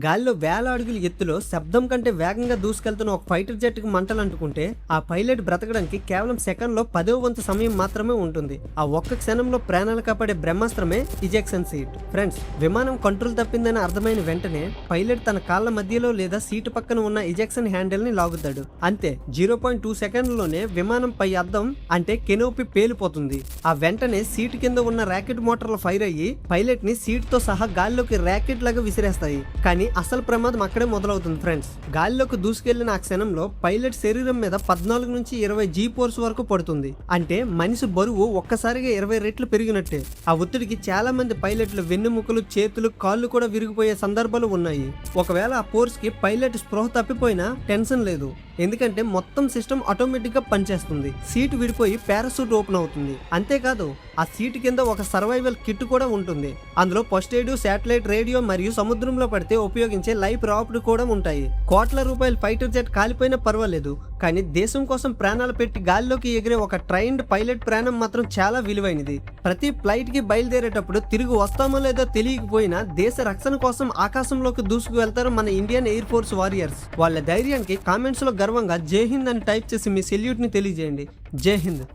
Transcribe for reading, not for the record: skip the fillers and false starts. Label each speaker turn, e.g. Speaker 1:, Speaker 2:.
Speaker 1: గాలిలో వేల అడుగుల ఎత్తులో శబ్దం కంటే వేగంగా దూసుకెళ్తున్న ఒక ఫైటర్ జెట్కి మంటలు అంటుకుంటే ఆ పైలట్ బ్రతకడానికి కేవలం సెకండ్లో 10వ వంతు సమయం మాత్రమే ఉంటుంది. ఆ ఒక్క క్షణంలో ప్రాణాలు కాపాడే బ్రహ్మాస్త్రమే ఇజెక్షన్ సీట్. ఫ్రెండ్స్, విమానం కంట్రోల్ తప్పిందని అర్థమైన వెంటనే పైలట్ తన కాళ్ళ మధ్యలో లేదా సీటు పక్కన ఉన్న ఇజెక్షన్ హ్యాండిల్ ని లాగుతాడు. అంతే, 0.2 సెకండ్లలోనే విమానం పై అద్దం అంటే కెనోపి పేలిపోతుంది. ఆ వెంటనే సీటు కింద ఉన్న ర్యాకెట్ మోటార్లు ఫైర్ అయ్యి పైలట్ ని సీట్ తో సహా గాల్లోకి ర్యాకెట్ లాగా విసిరేస్తాయి. కానీ అసలు ప్రమాదం అక్కడే మొదలవుతుంది. ఫ్రెండ్స్, గాలిలోకి దూసుకెళ్లిన ఆ క్షణంలో పైలట్ శరీరం మీద 14 నుంచి 20 జీ ఫోర్స్ వరకు పడుతుంది. అంటే మనిషి బరువు ఒక్కసారిగా 20 రెట్లు పెరిగినట్టే. ఆ ఒత్తిడికి చాలా మంది పైలట్లు వెన్నెముకలు, చేతులు, కాళ్ళు కూడా విరిగిపోయే సందర్భాలు ఉన్నాయి. ఒకవేళ ఆ ఫోర్స్ కి పైలట్ స్పృహ తప్పిపోయినా టెన్షన్ లేదు, ఎందుకంటే మొత్తం సిస్టమ్ ఆటోమేటిక్ గా పనిచేస్తుంది. సీట్ విడిపోయి పారాసూట్ ఓపెన్ అవుతుంది. అంతేకాదు, ఆ సీట్ కింద ఒక సర్వైవల్ కిట్ కూడా ఉంటుంది. అందులో ఫస్ట్ ఎయిడ్, శాటిలైట్ రేడియో మరియు సముద్రంలో పడితే ఉపయోగించే లైఫ్ రాఫ్ట్ కూడా ఉంటాయి. కోట్ల రూపాయల ఫైటర్ జెట్ కాలిపోయినా పర్వాలేదు, కానీ దేశం కోసం ప్రాణాలు పెట్టి గాల్లోకి ఎగిరే ఒక ట్రైన్డ్ పైలట్ ప్రాణం మాత్రం చాలా విలువైనది. ప్రతి ఫ్లైట్ కి బయలుదేరేటప్పుడు తిరిగి వస్తామో లేదో తెలియకపోయినా దేశ రక్షణ కోసం ఆకాశంలోకి దూసుకు వెళ్తారు మన ఇండియన్ ఎయిర్ ఫోర్స్ వారియర్స్. వాళ్ళ ధైర్యానికి కామెంట్స్ లో గర్వంగా జై హింద్ అని టైప్ చేసి మీ సెల్యూట్ ని తెలియజేయండి. జై హింద్.